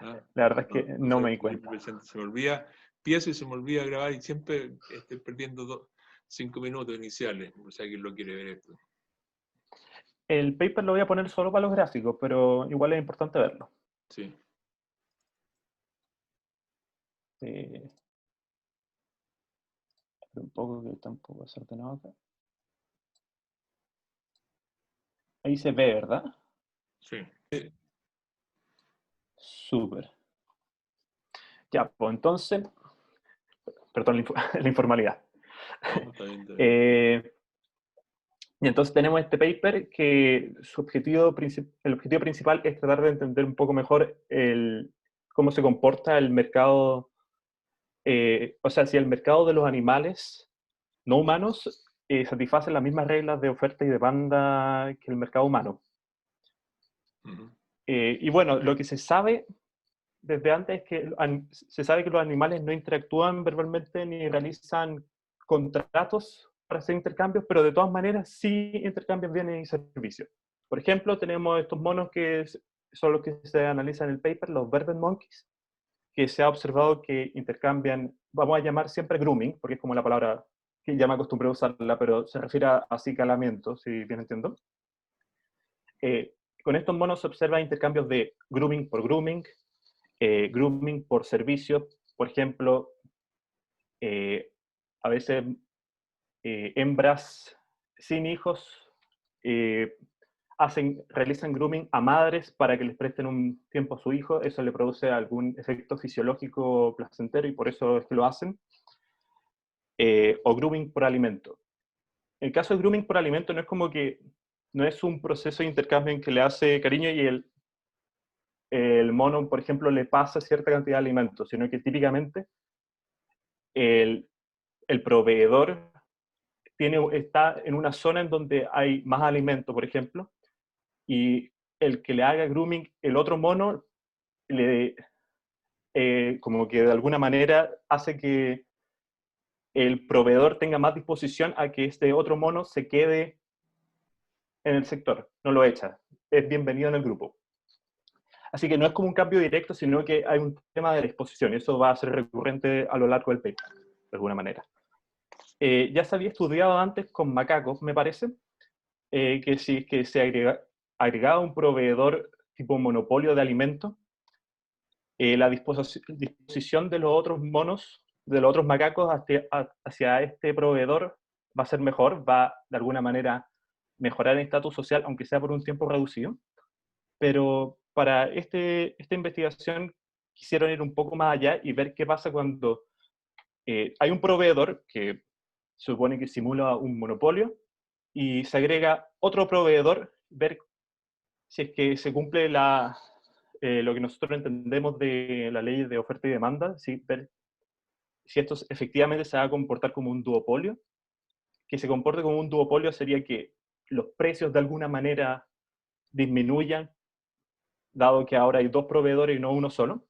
Ah, La verdad es no, que no no soy me di Felipe cuenta. presente. Se me olvida, empiezo y se me olvida grabar y siempre estoy perdiendo 5 minutos iniciales. O sea, ¿quién lo quiere ver esto? El paper lo voy a poner solo para los gráficos, pero igual es importante verlo. Sí. Eh, un poco que tampoco desordenado acá. Ahí se ve, ¿verdad? Sí. Súper. Ya, pues entonces, perdón la informalidad. No, está bien, está bien. Eh, y entonces tenemos este paper que el objetivo principal es tratar de entender un poco mejor cómo se comporta el mercado, o sea, si el mercado de los animales no humanos satisface las mismas reglas de oferta y demanda que el mercado humano. Ujú. Y bueno, lo que se sabe desde antes es que se sabe que los animales no interactúan verbalmente ni realizan contratos para hacer intercambios, pero de todas maneras sí intercambian bienes y servicios. Por ejemplo, tenemos estos monos que son los que se analizan en el paper, los Vervet Monkeys, que se ha observado que intercambian, vamos a llamar siempre grooming, porque es como la palabra que ya me acostumbré a usarla, pero se refiere a acicalamiento, si bien entiendo. Eh, con estos monos se observan intercambios de grooming por servicio. Por ejemplo, eh, a veces hembras sin hijos eh, realizan grooming a madres para que les presten un tiempo a su hijo. Eso le produce algún efecto fisiológico placentero y por eso es que lo hacen. O grooming por alimento. En el caso de grooming por alimento no es como que no es un proceso de intercambio en que le hace cariño y el mono, por ejemplo, le pasa cierta cantidad de alimentos, sino que típicamente el, el proveedor está en una zona en donde hay más alimento, por ejemplo, y el que le haga grooming, el otro mono, como que de alguna manera hace que el proveedor tenga más disposición a que este otro mono se quede en el sector, no lo echa, es bienvenido en el grupo. Así que no es como un cambio directo, sino que hay un tema de la exposición, y eso va a ser recurrente a lo largo del paper, de alguna manera. Ya se había estudiado antes con macacos, me parece, que si que se agregaba un proveedor tipo monopolio de alimentos, la disposición de los otros monos, de los otros macacos hacia este proveedor va a ser mejor, va de alguna manera mejorar el estatus social, aunque sea por un tiempo reducido. Pero para esta investigación quisieron ir un poco más allá y ver qué pasa cuando hay un proveedor que se supone que simula un monopolio y se agrega otro proveedor, ver si es que se cumple lo que nosotros entendemos de la ley de oferta y demanda, ¿sí? Ver si esto efectivamente se va a comportar como un duopolio. Que se comporte como un duopolio sería que los precios de alguna manera disminuyan, dado que ahora hay dos proveedores y no uno solo.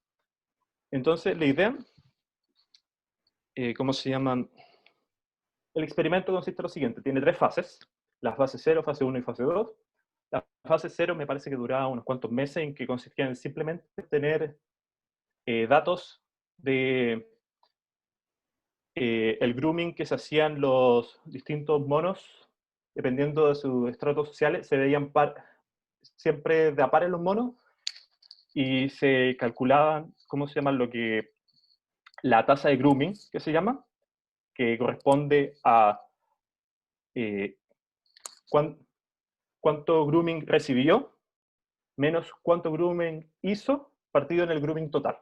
Entonces, la idea, ¿cómo se llaman? El experimento consiste en lo siguiente, tiene tres fases, la fase 0, fase 1 y fase 2. La fase 0 me parece que duraba unos cuantos meses, en que consistía en simplemente tener datos de el grooming que se hacían los distintos monos, dependiendo de sus estratos sociales, se veían siempre de a pares los monos y se calculaban, ¿cómo se llama? La tasa de grooming, que se llama, que corresponde a eh, cuánto grooming recibió menos cuánto grooming hizo partido en el grooming total.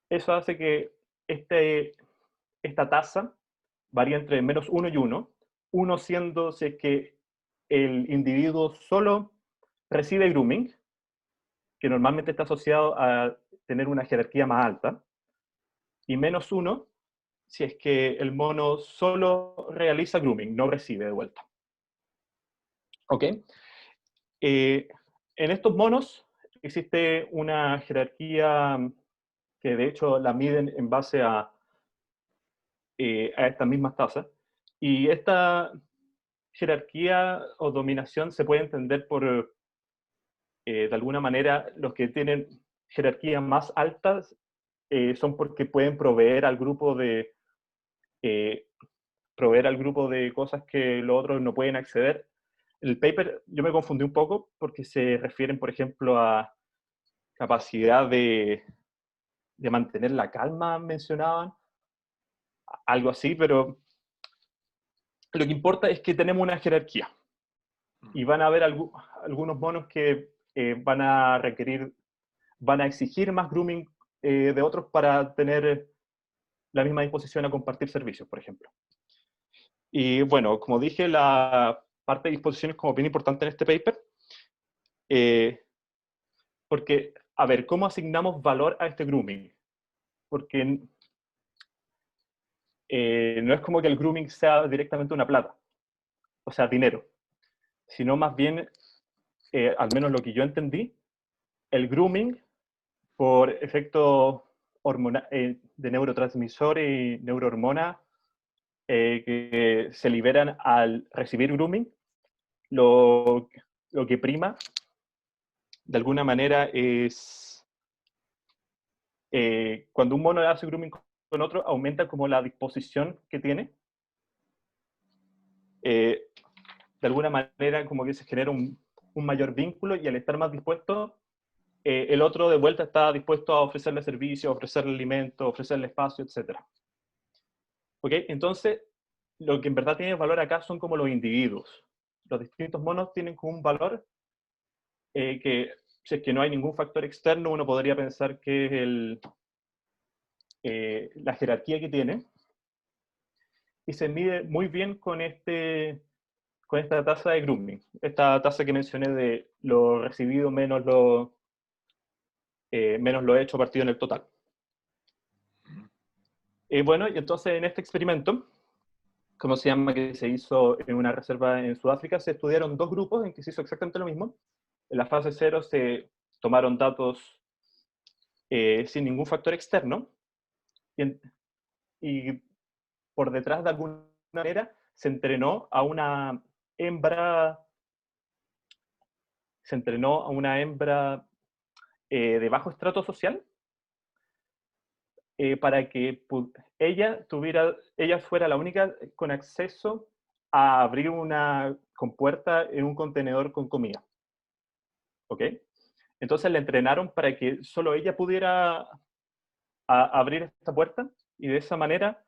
Eso hace que esta tasa varía entre menos 1 y 1, 1 siendo si es que el individuo solo recibe grooming, que normalmente está asociado a tener una jerarquía más alta, y menos 1 si es que el mono solo realiza grooming, no recibe de vuelta. ¿Ok? En estos monos existe una jerarquía que de hecho la miden en base a estas mismas tasas. Y esta jerarquía o dominación se puede entender por, de alguna manera, los que tienen jerarquías más altas son porque pueden proveer al grupo de cosas que los otros no pueden acceder. El paper, yo me confundí un poco porque se refieren, por ejemplo, a capacidad de mantener la calma, mencionaban, algo así, pero lo que importa es que tenemos una jerarquía y van a haber algunos monos que van a exigir más grooming de otros para tener la misma disposición a compartir servicios, por ejemplo. Y bueno, como dije, la parte de disposición es como bien importante en este paper, porque, a ver, ¿cómo asignamos valor a este grooming? Porque no es como que el grooming sea directamente una plata, o sea, dinero, sino más bien, al menos lo que yo entendí, el grooming por efectos de neurotransmisores y neurohormonas que se liberan al recibir grooming, lo que prima de alguna manera es cuando un mono hace grooming con otro, aumenta como la disposición que tiene. De alguna manera como que se genera un mayor vínculo y al estar más dispuesto, el otro de vuelta está dispuesto a ofrecerle servicios, ofrecerle alimento, ofrecerle espacio, etc. ¿Ok? Entonces, lo que en verdad tiene valor acá son como los individuos. Los distintos monos tienen como un valor que, si es que no hay ningún factor externo, uno podría pensar que es la jerarquía que tiene, y se mide muy bien con esta tasa de grooming, esta tasa que mencioné de lo recibido menos lo hecho partido en el total. Bueno, y entonces en este experimento, ¿cómo se llama? Que se hizo en una reserva en Sudáfrica, se estudiaron dos grupos en que se hizo exactamente lo mismo. En la fase 0 se tomaron datos sin ningún factor externo, y por detrás de alguna manera se entrenó a una hembra de bajo estrato social para que ella fuera la única con acceso a abrir una compuerta en un contenedor con comida. ¿Ok? Entonces le entrenaron para que solo ella pudiera abrir esta puerta y de esa manera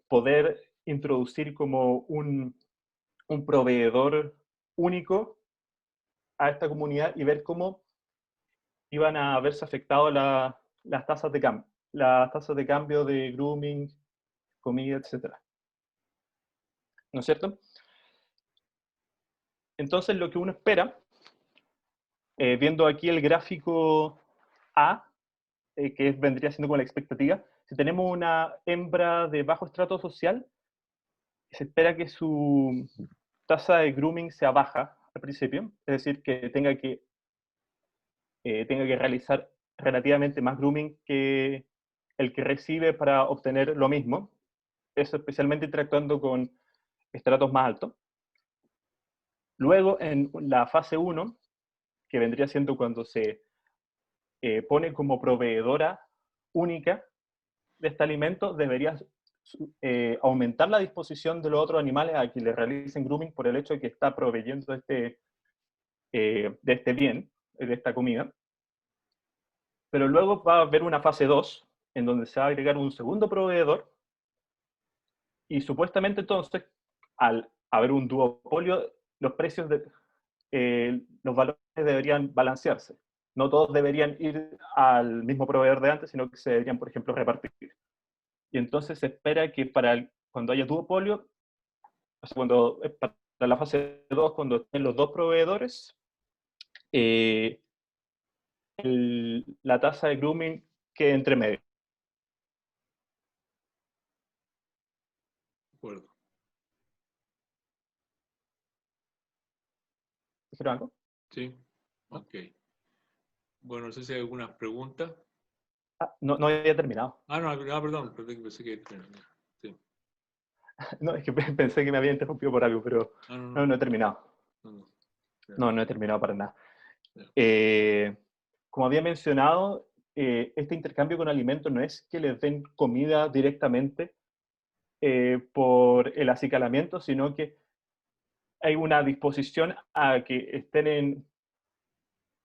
poder introducir como un proveedor único a esta comunidad y ver cómo iban a verse afectadas las tasas de cambio de grooming, comida, etc. ¿No es cierto? Entonces lo que uno espera, viendo aquí el gráfico A, que vendría siendo como la expectativa, si tenemos una hembra de bajo estrato social, se espera que su tasa de grooming sea baja al principio, es decir, que tenga que realizar relativamente más grooming que el que recibe para obtener lo mismo, eso especialmente interactuando con estratos más altos. Luego, en la fase 1, que vendría siendo cuando se pone como proveedora única de este alimento, debería aumentar la disposición de los otros animales a que le realicen grooming por el hecho de que está proveyendo de este bien, de esta comida. Pero luego va a haber una fase 2, en donde se va a agregar un segundo proveedor, y supuestamente entonces, al haber un duopolio, los precios los valores deberían balancearse. No todos deberían ir al mismo proveedor de antes, sino que se deberían, por ejemplo, repartir. Y entonces se espera que cuando haya duopolio, o sea, para la fase 2, cuando estén los dos proveedores, la tasa de grooming quede entre medio. De acuerdo. ¿Dijeron algo? Sí, ok. Bueno, no sé si hay algunas preguntas. No había terminado. No, perdón, pensé que... Sí. No, es que pensé que me había interrumpido por algo, pero no he terminado. No. No he terminado para nada. Ya. como había mencionado, este intercambio con alimentos no es que les den comida directamente por el acicalamiento, sino que hay una disposición a que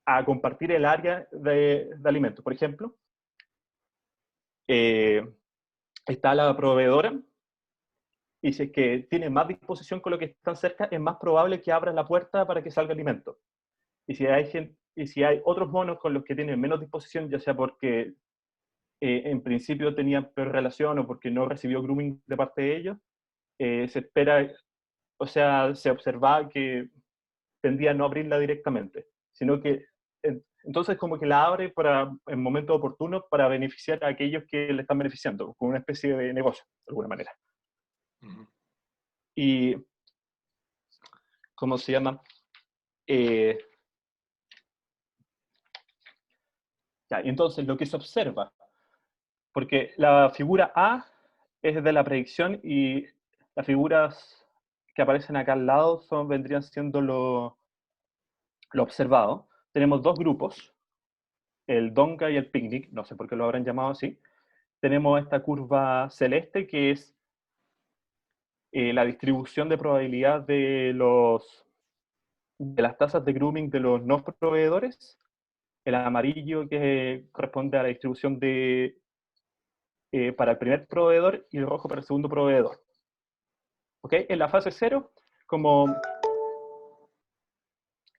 a compartir el área de alimentos. Por ejemplo, eh, está la proveedora, y si es que tiene más disposición con lo que están cerca, es más probable que abran la puerta para que salga alimento. Y si hay otros monos con los que tienen menos disposición, ya sea porque en principio tenían peor relación o porque no recibió grooming de parte de ellos, se espera, o sea, se observa que tendía a no abrirla directamente, sino que entonces como que la abre en momentos oportunos para beneficiar a aquellos que le están beneficiando, como una especie de negocio, de alguna manera. Ujú. Y, ¿cómo se llama? Entonces, lo que se observa, porque la figura A es de la predicción y las figuras que aparecen acá al lado vendrían siendo lo observado. Tenemos dos grupos, el Donga y el Picnic, no sé por qué lo habrán llamado así. Tenemos esta curva celeste que es la distribución de probabilidad de las tasas de grooming de los no proveedores, el amarillo que corresponde a la distribución para el primer proveedor y el rojo para el segundo proveedor. ¿Ok? En la fase 0, como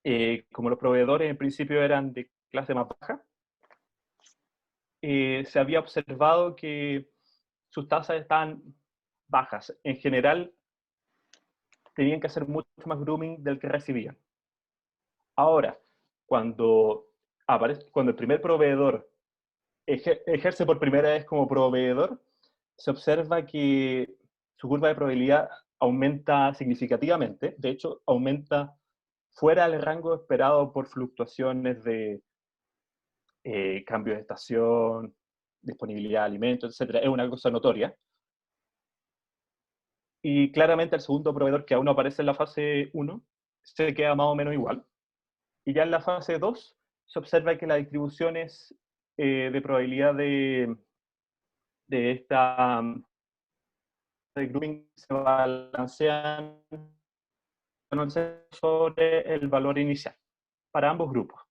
los proveedores en principio eran de clase más baja, se había observado que sus tasas estaban bajas. En general, tenían que hacer mucho más grooming del que recibían. Ahora, cuando el primer proveedor ejerce por primera vez como proveedor, se observa que su curva de probabilidad aumenta significativamente. De hecho, aumenta fuera del rango esperado por fluctuaciones de cambio de estación, disponibilidad de alimentos, etc. Es una cosa notoria. Y claramente el segundo proveedor, que aún no aparece en la fase 1, se queda más o menos igual. Y ya en la fase 2 se observa que las distribuciones de probabilidad de esta de grooming se balancean sobre el valor inicial para ambos grupos.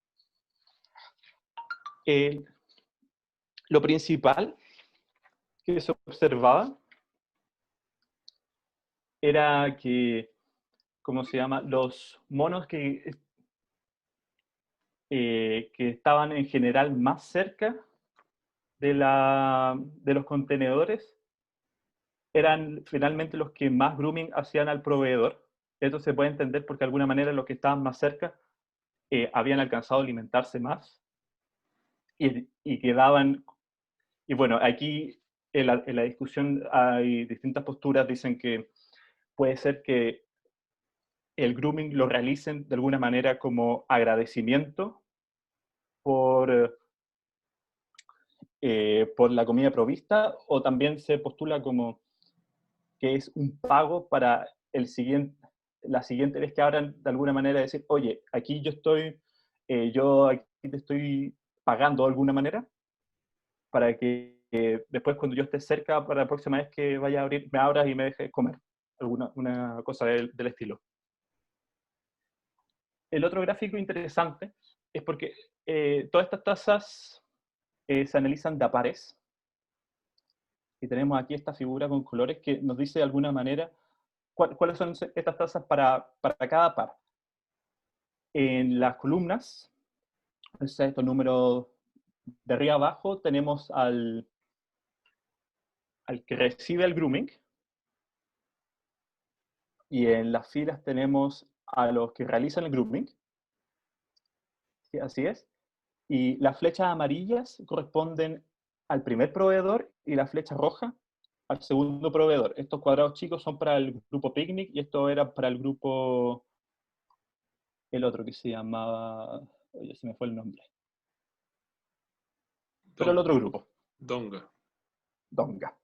Lo principal que se observaba era que, ¿cómo se llama? Los monos que estaban en general más cerca de los contenedores eran finalmente los que más grooming hacían al proveedor. Esto se puede entender porque de alguna manera los que estaban más cerca habían alcanzado a alimentarse más y quedaban. Y bueno, aquí en la discusión hay distintas posturas. Dicen que puede ser que el grooming lo realicen de alguna manera como agradecimiento por la comida provista, o también se postula como que es un pago para la siguiente vez que abran, de alguna manera decir, oye, aquí yo aquí te estoy pagando de alguna manera para que después cuando yo esté cerca para la próxima vez que vaya a abrir, me abras y me dejes comer. Una cosa del estilo. El otro gráfico interesante es porque todas estas tasas se analizan de a pares. Y tenemos aquí esta figura con colores que nos dice de alguna manera cuáles son estas tasas para cada par. En las columnas, estos números de arriba abajo, tenemos al que recibe el grooming, y en las filas tenemos a los que realizan el grooming. ¿Sí? Así es. Y las flechas amarillas corresponden al primer proveedor y la flecha roja al segundo proveedor. Estos cuadrados chicos son para el grupo Picnic y esto era para el grupo, el otro que se llamaba, oye, se me fue el nombre. Pero el otro grupo. Donga. Donga.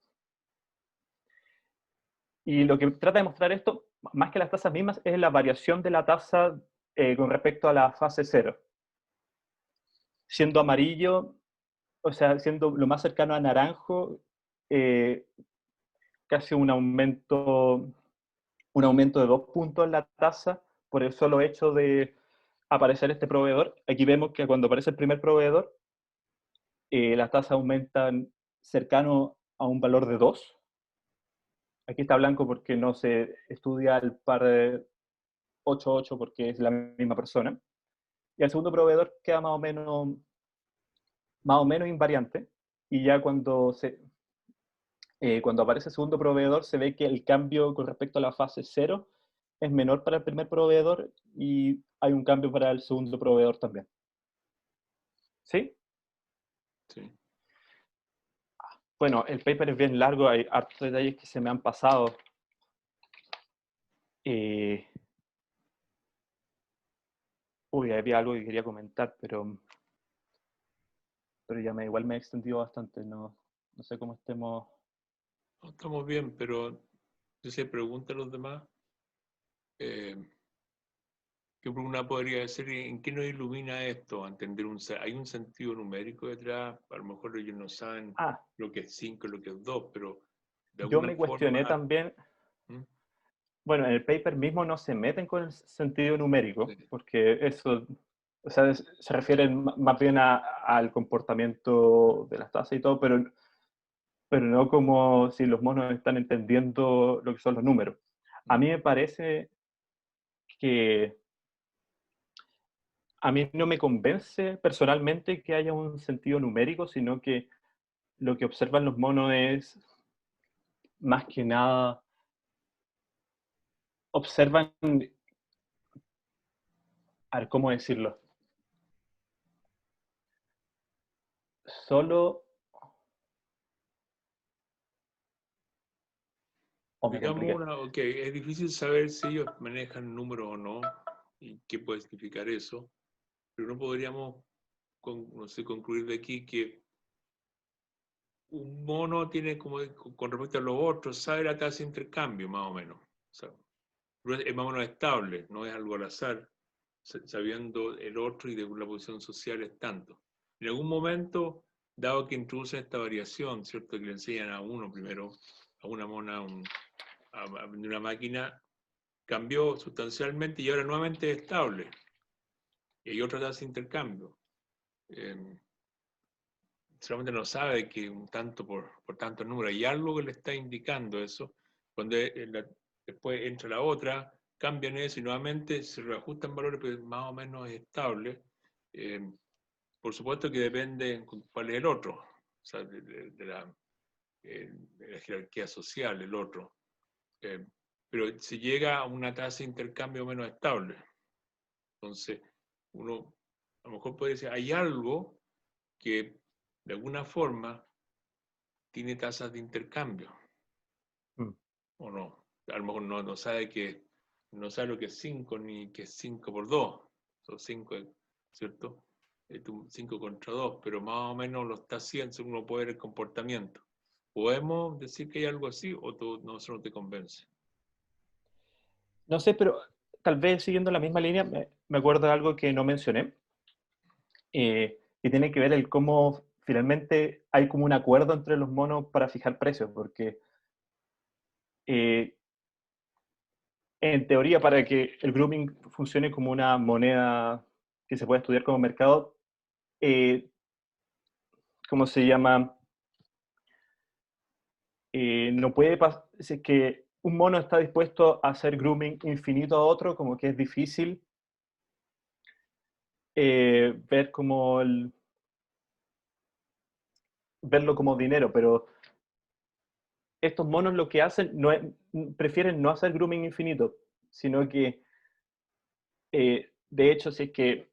Y lo que trata de mostrar esto, más que las tasas mismas, es la variación de la tasa con respecto a la fase 0. siendo amarillo, o sea, siendo lo más cercano a naranjo, eh, casi un aumento de 2 puntos en la tasa por el solo hecho de aparecer este proveedor. Aquí vemos que cuando aparece el primer proveedor, las tasas aumentan cercano a un valor de 2. Aquí está blanco porque no se estudia el par de 8-8 porque es la misma persona. Y el segundo proveedor queda más o menos invariante. Y ya cuando aparece el segundo proveedor se ve que el cambio con respecto a la fase 0 es menor para el primer proveedor y hay un cambio para el segundo proveedor también. ¿Sí? Sí. Bueno, el paper es bien largo, hay hartos detalles que se me han pasado. Había algo que quería comentar, pero ya igual me he extendido bastante, no sé cómo estemos. No, estamos bien, pero yo sé, pregunta a los demás. ¿Qué una podría decir? ¿En qué nos ilumina esto? A entender ¿hay un sentido numérico detrás? A lo mejor ellos no saben Ah, lo que es 5, lo que es 2, pero de yo alguna me cuestioné forma... también, ¿Mm? bueno, en el paper mismo no se meten con el sentido numérico, Sí. porque eso, o sea, se refieren más bien al comportamiento de las tasas y todo, pero no como si los monos están entendiendo lo que son los números. A mí me parece que a mí no me convence personalmente que haya un sentido numérico, sino que lo que observan los monos es más que nada, observan, a ver, ¿cómo decirlo? Solo, o me Digamos compliqué. ok, es difícil saber si ellos manejan números o no y qué puede significar eso, pero no podríamos, no sé, concluir de aquí que un mono tiene como, con respecto a los otros, sabe la tasa de intercambio, más o menos. O sea, es más o menos estable, no es algo al azar, sabiendo el otro y de la posición social es tanto. En algún momento, dado que introducen esta variación, ¿cierto? Que le enseñan a uno primero, a una mona, a una máquina, cambió sustancialmente y ahora nuevamente es estable. Y hay otra tasa de intercambio. Eh, Solamente no sabe que un tanto por tanto número. Hay algo que le está indicando eso. Cuando después entra la otra, cambian eso y nuevamente se reajustan valores, pero más o menos es estable. Eh, por supuesto que depende cuál es el otro, o sea, de la jerarquía social, el otro. Eh, pero se llega a una tasa de intercambio menos estable. Entonces, uno a lo mejor puede decir, hay algo que de alguna forma tiene tasas de intercambio, Mm. o no. A lo mejor no sabe no sabe lo que es 5 ni que es 5 por 2. Son 5, ¿cierto? 5 contra 2, pero más o menos lo está haciendo según uno puede ver el comportamiento. ¿Podemos decir que hay algo así o no, eso no te convence? No sé, pero tal vez siguiendo la misma línea, me acuerdo de algo que no mencioné, que tiene que ver el cómo finalmente hay como un acuerdo entre los monos para fijar precios, porque eh, en teoría para que el grooming funcione como una moneda que se pueda estudiar como mercado, eh, ¿cómo se llama? No puede pasar, si es que un mono está dispuesto a hacer grooming infinito a otro, como que es difícil ver como verlo como dinero, pero estos monos lo que hacen prefieren no hacer grooming infinito, sino que, de hecho, si es que,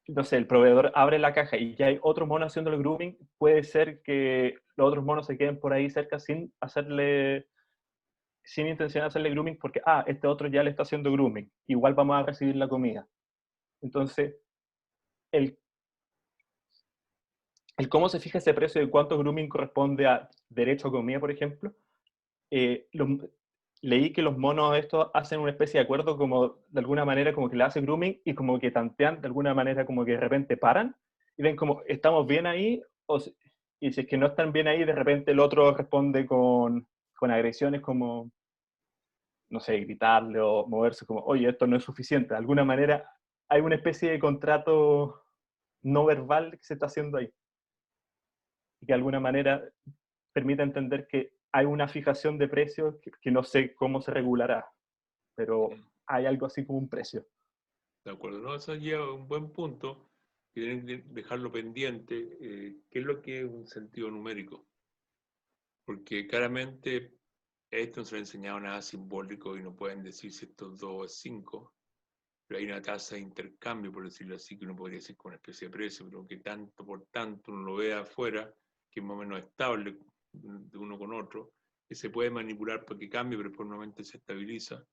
no sé, el proveedor abre la caja y ya hay otro mono haciendo el grooming, puede ser que los otros monos se queden por ahí cerca sin intención de hacerle grooming porque, este otro ya le está haciendo grooming, igual vamos a recibir la comida. Entonces, el, el cómo se fija ese precio de cuánto grooming corresponde a derecho a comida, por ejemplo, eh, leí que los monos estos hacen una especie de acuerdo como de alguna manera como que le hacen grooming y como que tantean de alguna manera como que de repente paran y ven como, ¿estamos bien ahí? Y si es que no están bien ahí, de repente el otro responde con agresiones como, no sé, gritarle o moverse como, oye, esto no es suficiente. De alguna manera hay una especie de contrato no verbal que se está haciendo ahí. Y que de alguna manera permite entender que hay una fijación de precios que no sé cómo se regulará, pero hay algo así como un precio. De acuerdo, ¿no? Eso lleva un buen punto, que tienen que dejarlo pendiente. ¿Qué es lo que es un sentido numérico? Porque claramente esto no se le ha enseñado nada simbólico y no pueden decir si estos 2 es 5, pero hay una tasa de intercambio, por decirlo así, que uno podría decir con una especie de precio, pero que tanto por tanto uno lo ve afuera, que es más o menos estable de uno con otro, que se puede manipular para que cambie, pero por un momento se estabiliza,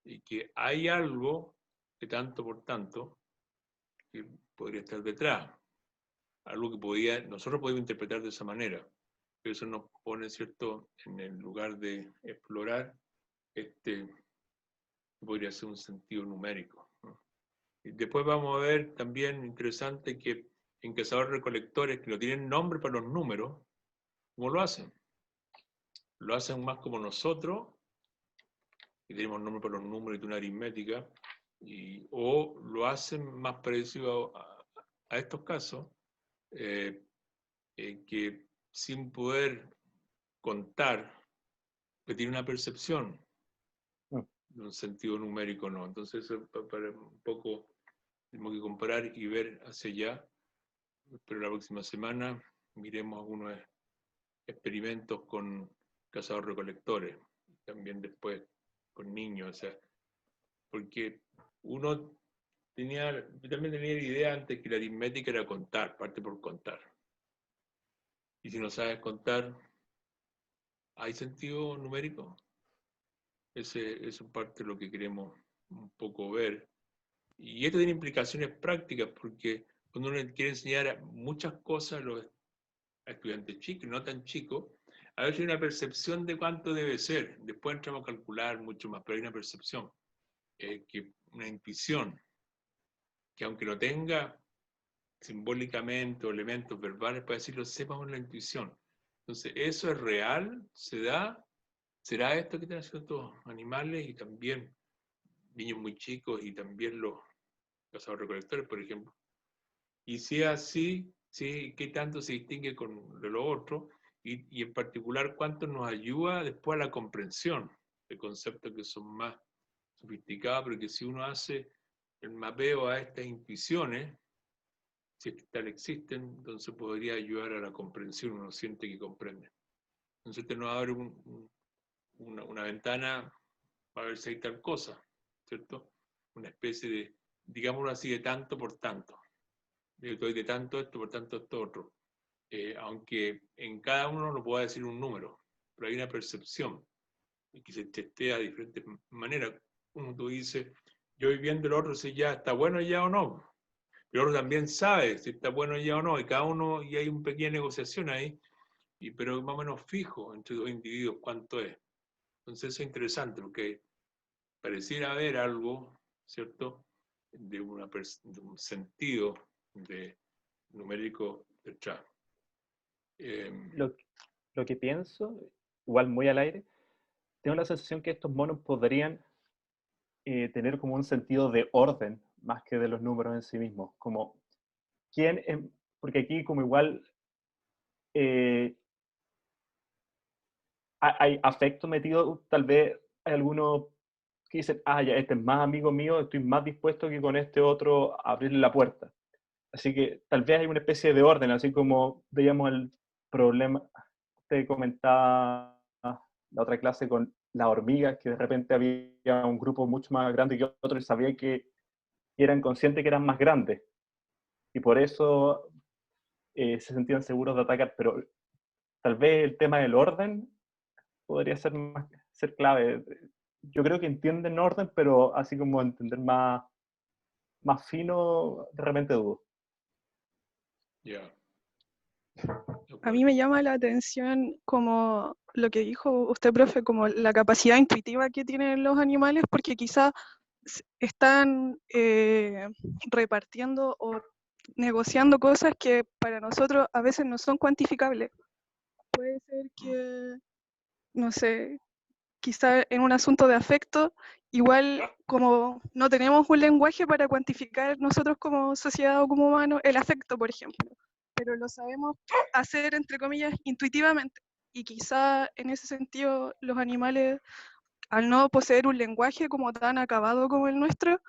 y que hay algo de tanto por tanto que podría estar detrás, algo que nosotros podemos interpretar de esa manera, pero eso nos pone, ¿cierto?, en el lugar de explorar podría ser un sentido numérico, ¿no? Y después vamos a ver también interesante que en cazadores recolectores que no tienen nombre para los números, ¿cómo lo hacen? Lo hacen más como nosotros, que tenemos nombre para los números y una aritmética, o lo hacen más parecido a estos casos, que sin poder contar, que tiene una percepción de un sentido numérico, no. Entonces, para un poco tenemos que comparar y ver hacia allá. Pero la próxima semana miremos algunos experimentos con cazadores recolectores, también después con niños, o sea, porque yo también tenía la idea antes que la aritmética era contar, parte por contar. Y si no sabes contar, ¿hay sentido numérico? Ese es parte de lo que queremos un poco ver. Y esto tiene implicaciones prácticas, porque cuando uno quiere enseñar muchas cosas a estudiantes chicos, no tan chicos, a veces hay una percepción de cuánto debe ser. Después entramos a calcular mucho más, pero hay una percepción, una intuición, que aunque no tenga simbólicamente o elementos verbales para decirlo, sepamos la intuición. Entonces, ¿eso es real? ¿Se da? ¿Será esto que están haciendo estos animales y también niños muy chicos y también los cazadores recolectores, por ejemplo? Y si es así, ¿sí? ¿Qué tanto se distingue con lo otro? Y en particular, ¿cuánto nos ayuda después a la comprensión de conceptos que son más sofisticados, pero que si uno hace el mapeo a estas intuiciones, si es que tal existen, entonces podría ayudar a la comprensión, uno siente que comprende. Entonces te nos abre una ventana para ver si hay tal cosa, ¿cierto? Una especie de, digámoslo así, de tanto por tanto. Doy de tanto esto, por tanto esto otro. Aunque en cada uno no pueda decir un número, pero hay una percepción y que se testea de diferentes maneras. Uno tú dices, yo voy viendo el otro si ya está bueno ya o no. Pero el otro también sabe si está bueno ya o no, y cada uno, y hay una pequeña negociación ahí, pero más o menos fijo entre dos individuos cuánto es. Entonces eso es interesante, porque pareciera haber algo, ¿cierto?, de un sentido numérico detrás. Lo, lo que pienso, igual muy al aire, tengo la sensación que estos monos podrían tener como un sentido de orden más que de los números en sí mismos. Como quién, porque aquí como igual eh, hay afecto metido, tal vez hay algunos que dicen, ah, ya, este es más amigo mío, estoy más dispuesto que con este otro a abrirle la puerta. Así que tal vez hay una especie de orden, así como veíamos el problema, te comentaba la otra clase con las hormigas, que de repente había un grupo mucho más grande que otro y sabía que eran conscientes que eran más grandes y por eso se sentían seguros de atacar, pero tal vez el tema del orden podría ser clave. Yo creo que entienden orden, pero así como entender más fino, de repente dudo. Ya, de A mí acuerdo. me llama la atención como lo que dijo usted, profe, como la capacidad intuitiva que tienen los animales, porque quizás están repartiendo o negociando cosas que para nosotros a veces no son cuantificables. Puede ser que, no sé, quizá en un asunto de afecto, igual como no tenemos un lenguaje para cuantificar nosotros como sociedad o como humanos el afecto, por ejemplo, pero lo sabemos hacer, entre comillas, intuitivamente. Y quizá en ese sentido los animales, al no poseer un lenguaje como tan acabado como el nuestro,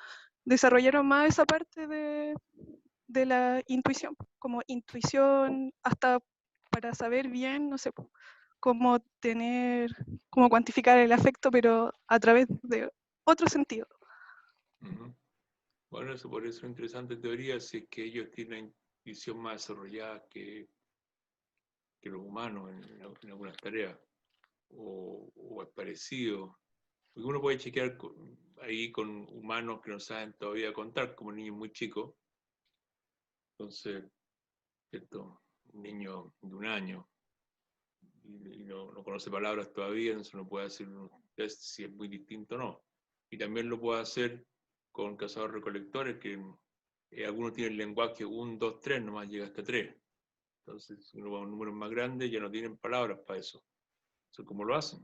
desarrollaron más esa parte de la intuición, como intuición hasta para saber bien, no sé, cómo tener, cómo cuantificar el afecto, pero a través de otro sentido. Ujú. Bueno, eso por eso es interesante teoría, si es que ellos tienen visión más desarrollada que los humanos en algunas tareas, o es parecido. Porque uno puede chequear ahí con humanos que no saben todavía contar, como niños muy chicos. Entonces, ¿cierto? Un niño de 1 año y no conoce palabras todavía, entonces no puede hacer un test si es muy distinto o no. Y también lo puede hacer con cazadores recolectores, que algunos tienen lenguaje 1, 2, 3, nomás llega hasta 3. Entonces, si uno va a un número más grande, ya no tienen palabras para eso. Eso, ¿cómo lo hacen?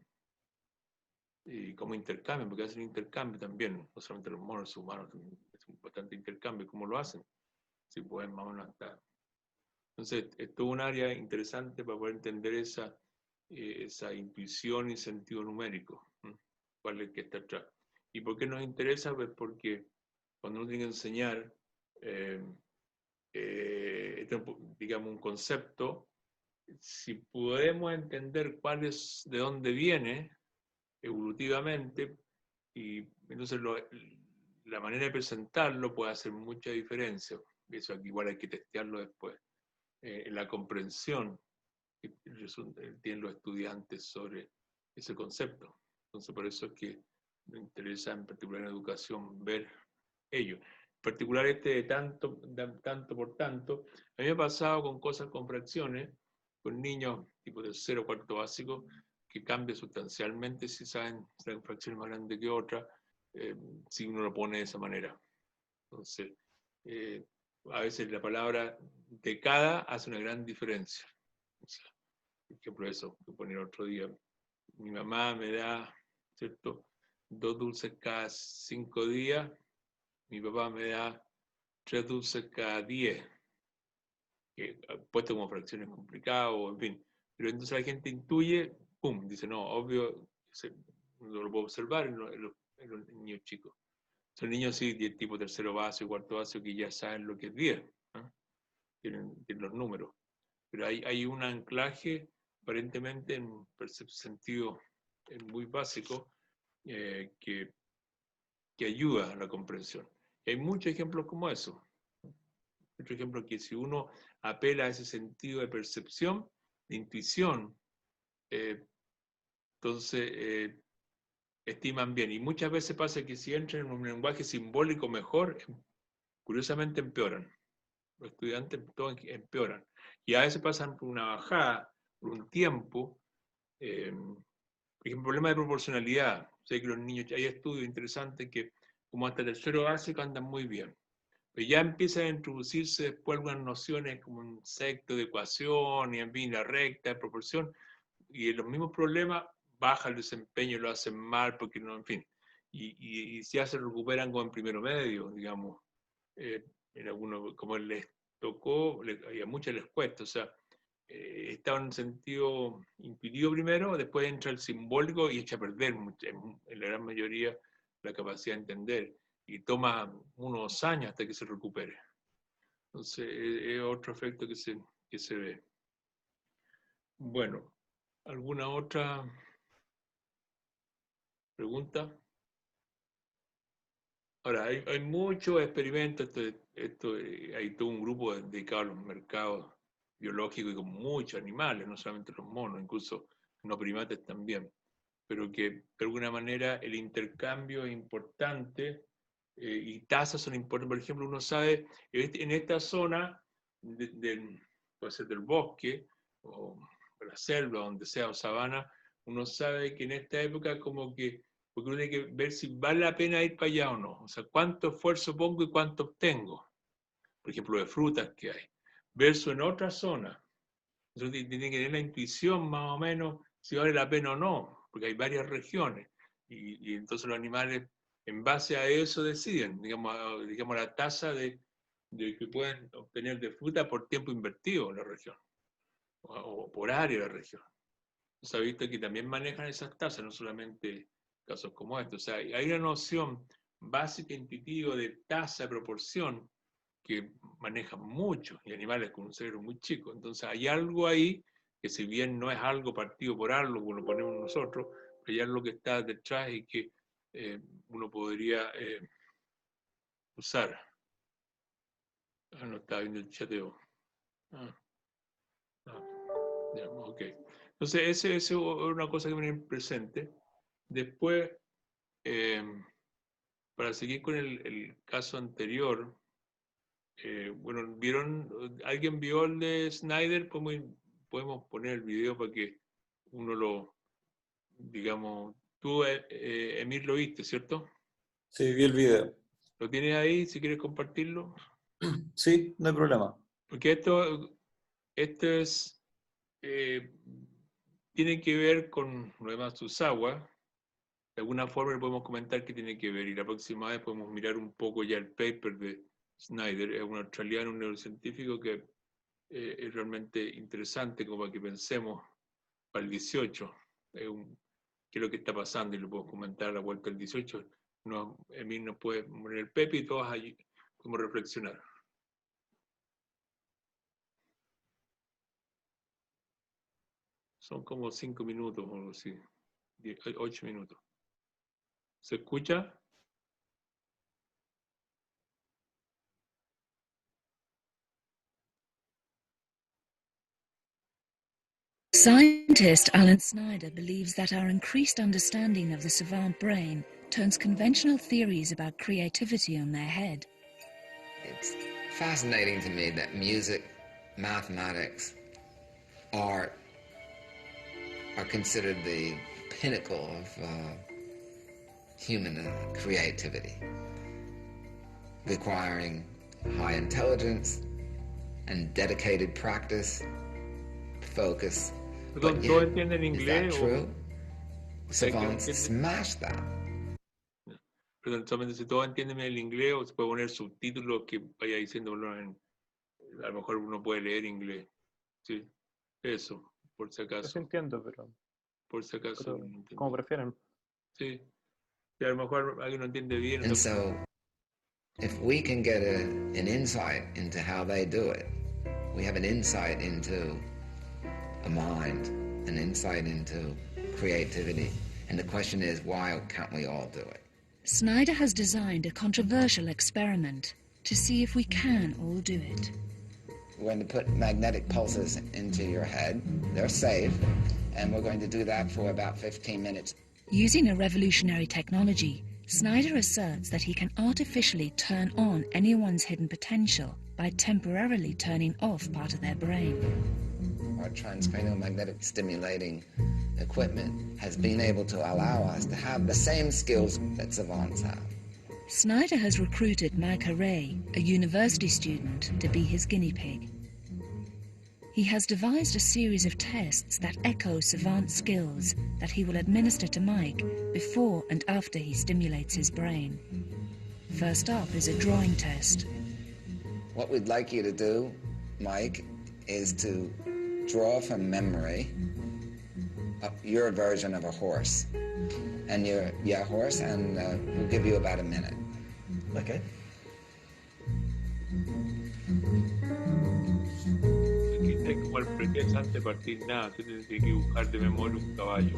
Y cómo intercambian, porque hacen intercambio también, no solamente los monos, los humanos, es bastante intercambio. ¿Cómo lo hacen? Si pueden más o menos hasta. Entonces, es todo un área interesante para poder entender esa intuición y sentido numérico. ¿Cuál es el que está atrás? ¿Y por qué nos interesa? Pues porque cuando uno tiene que enseñar, digamos, un concepto, si podemos entender de dónde viene evolutivamente, y entonces la manera de presentarlo puede hacer mucha diferencia. Y eso aquí igual hay que testearlo después. En la comprensión que tienen los estudiantes sobre ese concepto. Entonces, por eso es que me interesa en particular en educación ver ello. En particular de tanto por tanto, a mí me ha pasado con cosas, con fracciones, con niños tipo de 0 cuarto básico, que cambia sustancialmente si saben fracciones más grandes que otras, si uno lo pone de esa manera. Entonces, a veces la palabra decada hace una gran diferencia. Por ejemplo, eso, que poner otro día, mi mamá me da, ¿cierto?, 2 dulces cada 5 días, mi papá me da 3 dulces cada 10, que puesto como fracciones complicadas, o en fin. Pero entonces la gente intuye, pum, dice, no, obvio, no lo puedo observar en los niños chicos. Son niños, sí, de tipo tercero básico, cuarto básico, que ya saben lo que es 10, ¿eh? Tienen los números. Pero hay un anclaje, aparentemente, en sentido muy básico, que ayuda a la comprensión. Y hay muchos ejemplos como eso. Otro ejemplo que si uno apela a ese sentido de percepción, de intuición, entonces estiman bien. Y muchas veces pasa que si entran en un lenguaje simbólico mejor, curiosamente empeoran. Los estudiantes todos empeoran. Y a veces pasan por una bajada, por un tiempo. Por ejemplo, problema de proporcionalidad. Sé que los niños, hay estudios interesantes que como hasta tercero básico andan muy bien. Pero ya empiezan a introducirse después algunas nociones como un secto de ecuación y en fin, la recta, de proporción, y los mismos problemas baja el desempeño, lo hacen mal, porque no, en fin. Y ya se recuperan como en primero medio, digamos. En algunos, como les tocó, a muchas les cuesta, o sea, está en un sentido intuitivo primero, después entra el simbólico y echa a perder en la gran mayoría la capacidad de entender, y toma unos años hasta que se recupere. Entonces, es otro efecto que se ve. Bueno, ¿alguna otra pregunta? Ahora, hay muchos experimentos, hay todo un grupo dedicado a los mercados biológicos y con muchos animales, no solamente los monos, incluso no primates también, pero que de alguna manera el intercambio es importante, y tasas son importantes. Por ejemplo, uno sabe, en esta zona, puede ser del bosque, o de la selva, donde sea, o sabana, uno sabe que en esta época como que, porque uno tiene que ver si vale la pena ir para allá o no, o sea, cuánto esfuerzo pongo y cuánto obtengo. por ejemplo, de frutas que hay, versus en otra zona. Entonces tienen que tener la intuición más o menos si vale la pena o no, porque hay varias regiones. Y entonces los animales, en base a eso, deciden, digamos la tasa de que pueden obtener de fruta por tiempo invertido en la región, o por área de la región. Se ha visto que también manejan esas tasas, no solamente casos como estos. O sea, hay una noción básica, intuitiva de tasa, de proporción, que manejan mucho, y animales con un cerebro muy chico. Entonces hay algo ahí que, si bien no es algo partido por algo, como lo ponemos nosotros, pero hay algo que está detrás y que uno podría usar. No estaba viendo el chateo. Digamos, ok. Entonces, esa es una cosa que viene presente. Después, para seguir con el caso anterior, bueno, ¿alguien vio el de Snyder? Podemos poner el video para que uno lo, digamos, tú, Emir, lo viste, ¿cierto? Sí, vi el video. ¿Lo tienes ahí, si quieres compartirlo? Sí, no hay problema. Porque esto es, tiene que ver con lo demás Tsusawa. De alguna forma le podemos comentar qué tiene que ver, y la próxima vez podemos mirar un poco ya el paper de Snyder. Es un australiano, un neurocientífico que es realmente interesante, como para que pensemos para el 18, qué es lo que está pasando, y lo podemos comentar a la vuelta del 18. Emil nos puede poner el paper y todos allí podemos reflexionar. Son como 5 minutos o algo así, 8 minutos. ¿Se escucha? Scientist Alan Snyder believes that our increased understanding of the savant brain turns conventional theories about creativity on their head. It's fascinating to me that music, mathematics, art are considered the pinnacle of human creativity, requiring high intelligence and dedicated practice, focus. Perdón, But ¿todos yet, entienden is inglés? that true? sea, Savants que- smash that. Perdón, solamente si todos entienden el inglés, o se puede poner subtítulos que vaya diciendo, a lo mejor uno puede leer inglés. Sí, eso, por si Yo sí acaso. entiendo, pero Por si acaso. como no entiende. prefieren. Sí. Y a lo mejor alguien no entiende bien. And so, if we can get an insight into how they do it, we have an insight into a mind, an insight into creativity. And the question is, why can't we all do it? Snyder has designed a controversial experiment to see if we can all do it. We're going to put magnetic pulses into your head. They're safe. And we're going to do that for about 15 minutes. Using a revolutionary technology, Snyder asserts that he can artificially turn on anyone's hidden potential by temporarily turning off part of their brain. Our transcranial magnetic stimulating equipment has been able to allow us to have the same skills that savants have. Snyder has recruited Magha Ray, a university student, to be his guinea pig. He has devised a series of tests that echo savant skills that he will administer to Mike before and after he stimulates his brain. First up is a drawing test. What we'd like you to do, Mike, is to draw from memory your version of a horse. And horse, and we'll give you about a minute. Okay. Aquí está como el pretexto antes de partir nada. Tú tienes que dibujar de memoria un caballo.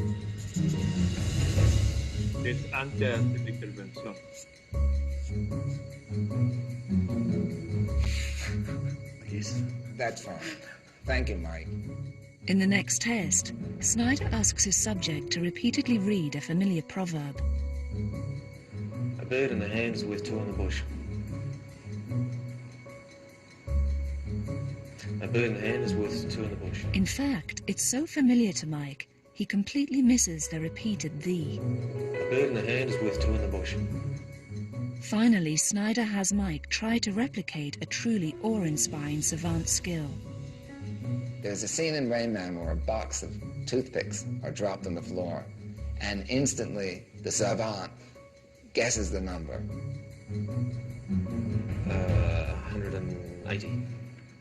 Es antes de hacer la intervención. Yes. That's fine. Thank you, Mike. In the next test, Snyder asks his subject to repeatedly read a familiar proverb. A bird in the hand is worth two in the bush. A bird in the hand is worth two in the bush. In fact, it's so familiar to Mike, he completely misses the repeated "the." A bird in the hand is worth two in the bush. Finally, Snyder has Mike try to replicate a truly awe-inspiring savant skill. There's a scene in Rain Man where a box of toothpicks are dropped on the floor, and instantly the savant guesses the number. 180.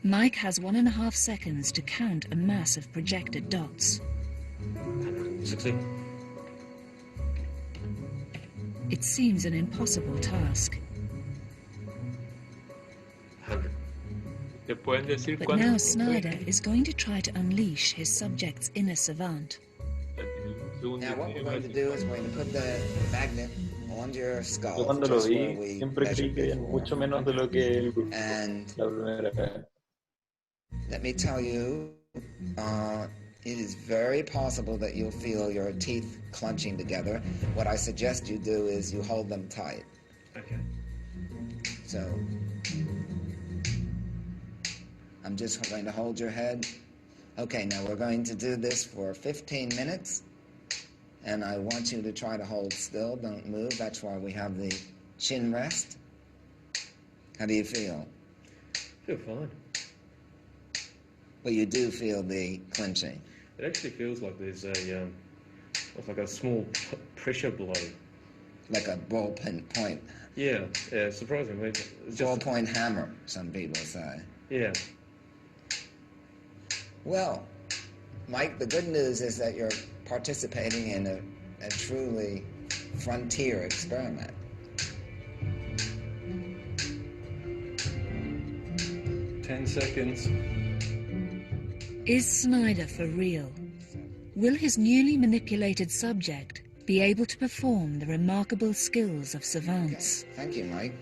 Mike has 1.5 seconds to count a mass of projected dots. 160. It seems an impossible task. 100. ¿Te pueden decir But cuánto? now Snyder is going to try to unleash his subject's inner savant. Now what we're going to do is we're going to put the magnet on your skull. Yo cuando lo just where vi, we siempre measured creí que eran before. mucho menos de lo que él buscó And la primera vez. let me tell you, it is very possible that you'll feel your teeth clenching together. What I suggest you do is you hold them tight. Okay. So I'm just going to hold your head. Okay, now we're going to do this for 15 minutes. And I want you to try to hold still. Don't move. That's why we have the chin rest. How do you feel? I feel fine. Well, you do feel the clenching. It actually feels like there's a, it's like a small pressure blow. Like a ballpoint point. Yeah, surprisingly. It's just, Ballpoint hammer, some people say. yeah. Well, Mike, the good news is that you're participating in a truly frontier experiment. Ten seconds. Is Snyder for real? Will his newly manipulated subject be able to perform the remarkable skills of savants? Thank you, Mike.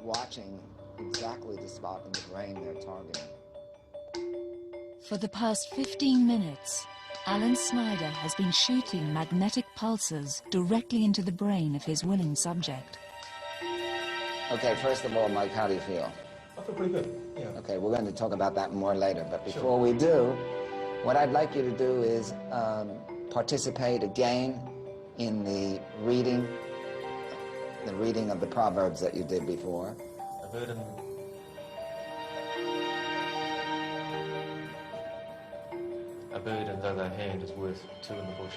Watching exactly the spot in the brain they're targeting. For the past 15 minutes, Alan Snyder has been shooting magnetic pulses directly into the brain of his willing subject. Okay, first of all, Mike, how do you feel? I feel pretty good, yeah. Okay, we're going to talk about that more later, but before we do, what I'd like you to do is participate again in the reading of the Proverbs that you did before. A bird in the hand is worth two in the bush.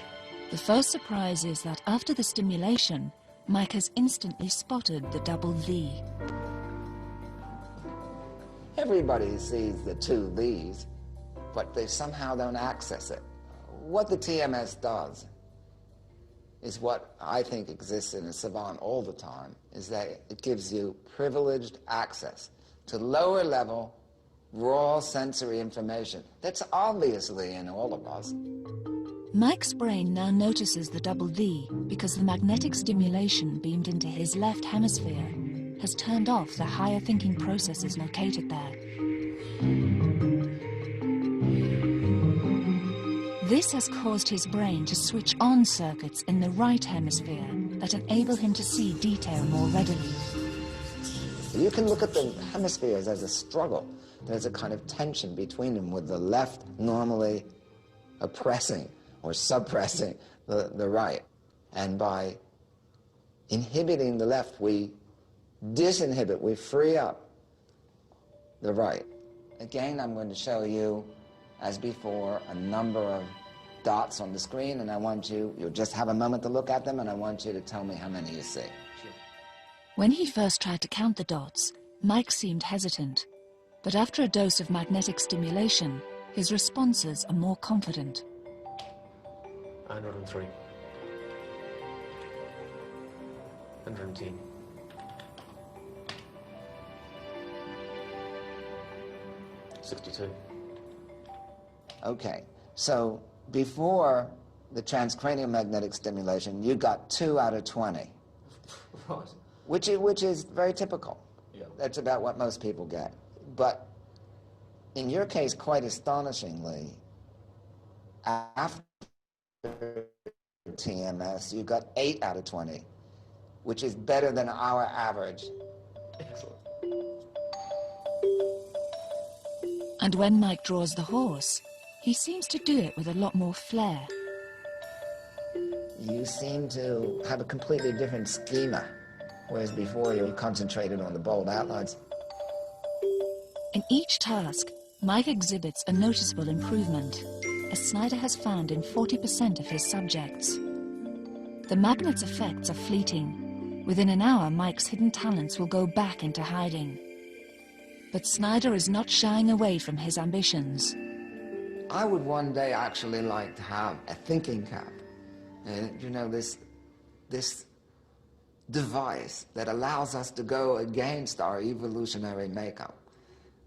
The first surprise is that after the stimulation, Mike has instantly spotted the double V. Everybody sees the two V's, but they somehow don't access it. What the TMS does is what I think exists in a savant all the time, is that it gives you privileged access to lower level, raw sensory information that's obviously in all of us. Mike's brain now notices the double V because the magnetic stimulation beamed into his left hemisphere has turned off the higher thinking processes located there. This has caused his brain to switch on circuits in the right hemisphere that enable him to see detail more readily. You can look at the hemispheres as a struggle. There's a kind of tension between them, with the left normally oppressing or suppressing the right. And by inhibiting the left, we disinhibit, we free up the right. Again, I'm going to show you, as before, a number of dots on the screen, and I want you'll just have a moment to look at them, and I want you to tell me how many you see. When he first tried to count the dots, Mike seemed hesitant. But after a dose of magnetic stimulation, his responses are more confident. 103. 110. 62. Okay, so before the transcranial magnetic stimulation, you got 2 out of 20, Right. which is very typical. Yeah. That's about what most people get. But in your case, quite astonishingly, after TMS, you got 8 out of 20, which is better than our average. Excellent. And when Mike draws the horse, he seems to do it with a lot more flair. you seem to have a completely different schema, whereas before you were concentrated on the bold outlines. In each task, Mike exhibits a noticeable improvement, as Snyder has found in 40% of his subjects. The magnet's effects are fleeting. Within an hour, Mike's hidden talents will go back into hiding. But Snyder is not shying away from his ambitions. I would one day actually like to have a thinking cap. You know, this device that allows us to go against our evolutionary makeup,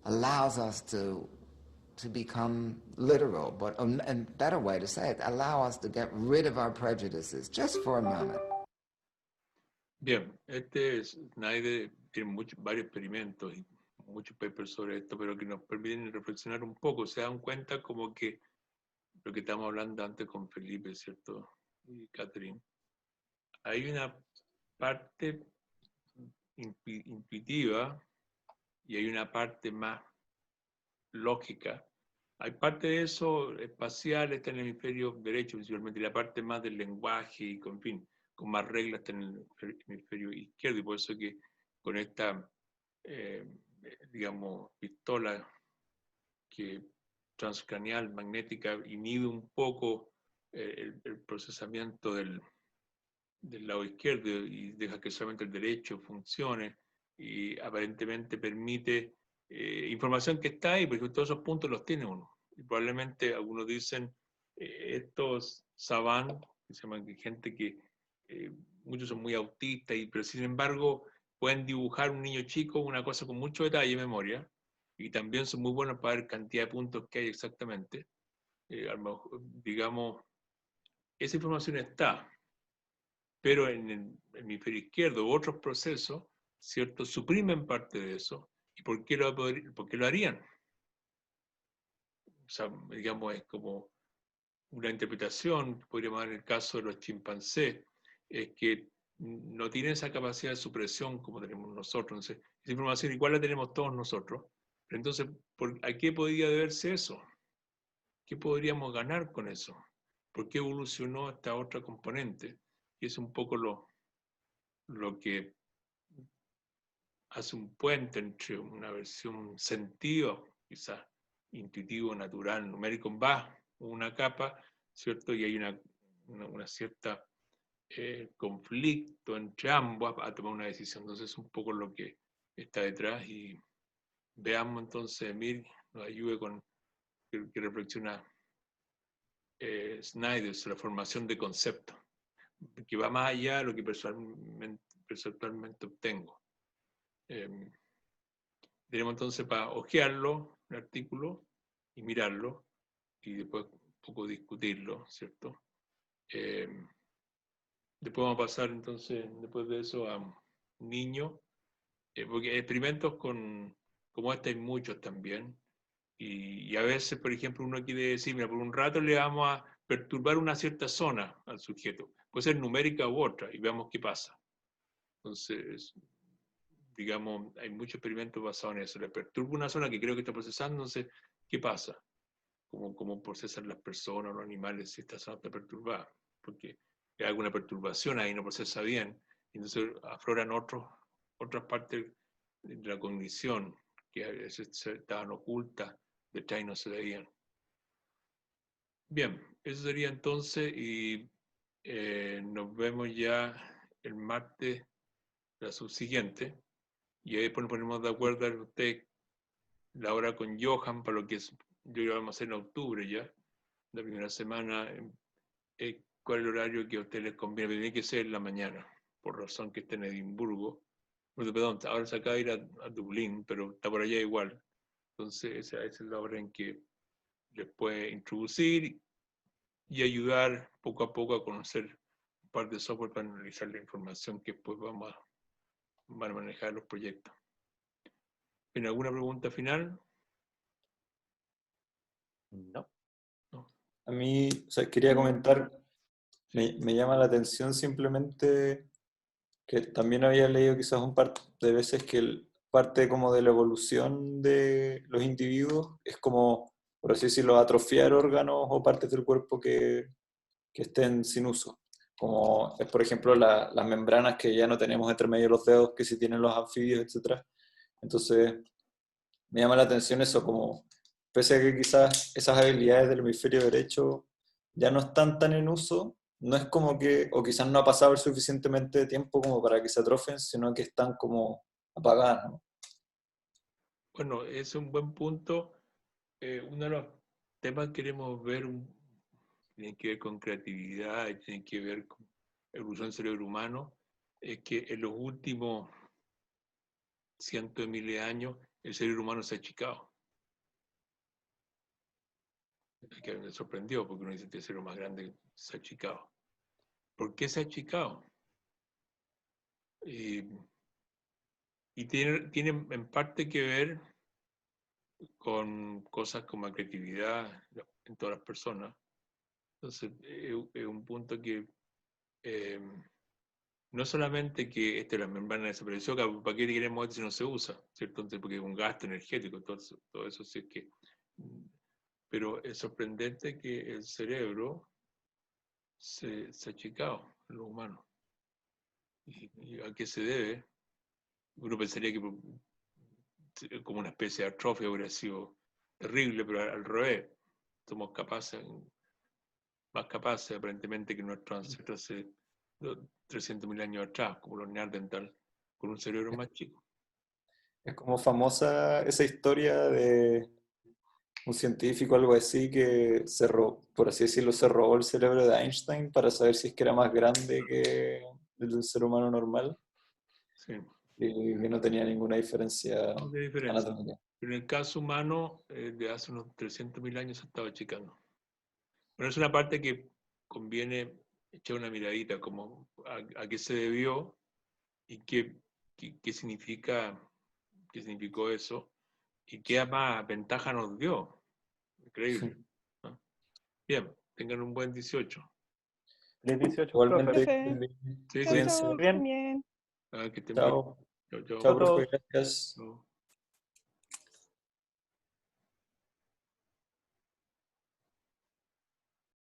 allows us to become literal, but a better way to say it, allow us to get rid of our prejudices just for a moment. Bien, Snyder tiene varios experimentos y muchos papers sobre esto, pero que nos permiten reflexionar un poco. Se dan cuenta como que lo que estamos hablando antes con Felipe, ¿cierto? Y Catherine. Hay una parte intuitiva y hay una parte más lógica. Hay parte de eso espacial, está en el hemisferio derecho principalmente, y la parte más del lenguaje y con más reglas está en el hemisferio izquierdo, y por eso que con esta, digamos, pistola que transcranial, magnética, inhibe un poco el procesamiento del lado izquierdo y deja que solamente el derecho funcione, y aparentemente permite información que está ahí, porque todos esos puntos los tiene uno. Y probablemente algunos dicen, estos savants, que se llaman gente que muchos son muy autistas, pero sin embargo pueden dibujar un niño chico una cosa con mucho detalle y memoria, y también son muy buenos para ver cantidad de puntos que hay exactamente. A lo mejor, digamos, esa información está, pero en el hemisferio izquierdo otros procesos, ¿cierto?, suprimen parte de eso. ¿Y por qué lo harían? O sea, digamos, es como una interpretación, podríamos dar en el caso de los chimpancés, es que no tienen esa capacidad de supresión como tenemos nosotros. Entonces, esa información igual la tenemos todos nosotros. Pero entonces, ¿a qué podría deberse eso? ¿Qué podríamos ganar con eso? ¿Por qué evolucionó esta otra componente? Y es un poco lo que hace un puente entre una versión sentido, quizás intuitivo, natural, numérico, va una capa, ¿cierto? Y hay una cierta conflicto entre ambos a tomar una decisión. Entonces es un poco lo que está detrás, y veamos entonces, Emir nos ayude con que reflexiona Snyder sobre la formación de conceptos, que va más allá de lo que perceptualmente obtengo. Tenemos entonces para hojearlo, el artículo, y mirarlo, y después un poco discutirlo, ¿cierto? Después vamos a pasar entonces, después de eso, a niños, porque experimentos como este hay muchos también, y a veces, por ejemplo, uno quiere decir, mira, por un rato le vamos a perturbar una cierta zona al sujeto, puede ser numérica u otra, y veamos qué pasa. Entonces, digamos, hay muchos experimentos basados en eso. Le perturbo una zona que creo que está procesando, entonces, ¿qué pasa? ¿Cómo procesan las personas, los animales, si esta zona está perturbada? Porque hay alguna perturbación ahí, no procesa bien, y entonces afloran otras partes de la cognición que a veces estaban ocultas, detrás y no se veían. Bien, eso sería entonces, y nos vemos ya el martes, la subsiguiente. Y ahí después nos ponemos de acuerdo a usted la hora con Johan para lo que es, yo creo que vamos a hacer en octubre ya, la primera semana, cuál es el horario que a ustedes les conviene. Tiene que ser en la mañana, por razón que está en Edimburgo. Perdón, ahora se acaba de ir a Dublín, pero está por allá igual. Entonces esa es la hora en que les puede introducir y ayudar poco a poco a conocer un par de software para analizar la información que después van a manejar los proyectos. ¿Tiene alguna pregunta final? No. No. A mí, o sea, quería comentar, me llama la atención simplemente que también había leído quizás un par de veces que parte como de la evolución de los individuos es como, por así decirlo, atrofiar órganos o partes del cuerpo que estén sin uso. como es, por ejemplo, las membranas que ya no tenemos entre medio de los dedos, que sí tienen los anfibios, etc. Entonces, me llama la atención eso, como pese a que quizás esas habilidades del hemisferio derecho ya no están tan en uso, no es como que, o quizás no ha pasado el suficientemente tiempo como para que se atrofien, sino que están como apagadas, ¿no? Bueno, es un buen punto. Uno de los temas que queremos ver tiene que ver con creatividad, y tiene que ver con evolución del cerebro humano, es que en los últimos cientos de miles de años el cerebro humano se ha achicado. Que me sorprendió porque uno dice que el cerebro más grande se ha achicado. ¿Por qué se ha achicado? Y tiene en parte que ver con cosas como la creatividad en todas las personas. Entonces, es un punto que no solamente que la membrana desapareció, ¿para qué queremos esto si no se usa? ¿Cierto? Entonces, porque es un gasto energético, todo eso sí es que... Pero es sorprendente que el cerebro se ha achicado en los humanos. ¿Y a qué se debe? Uno pensaría que como una especie de atrofia hubiera sido terrible, pero al revés. Somos más capaces aparentemente que nuestros ancestros hace 300.000 años atrás, como los neandertal, con un cerebro más chico. Es como famosa esa historia de un científico, algo así, que por así decirlo, se robó el cerebro de Einstein para saber si es que era más grande que el del ser humano normal Sí, y que no tenía ninguna diferencia no hay diferencia. anatómica. Pero en el caso humano, de hace unos 300.000 años se estaba achicando. Bueno, es una parte que conviene echar una miradita, como a qué se debió y qué significó eso y qué más ventaja nos dio. Increíble, ¿no? Bien, tengan un buen 18. ¿Les 18, Igualmente, profe? Profe, Sí, chao, sí. cuídense. chao, Bien. bien. Que estén bien. Chao. Chao, Chao, chao. todos. profe, gracias. Chao.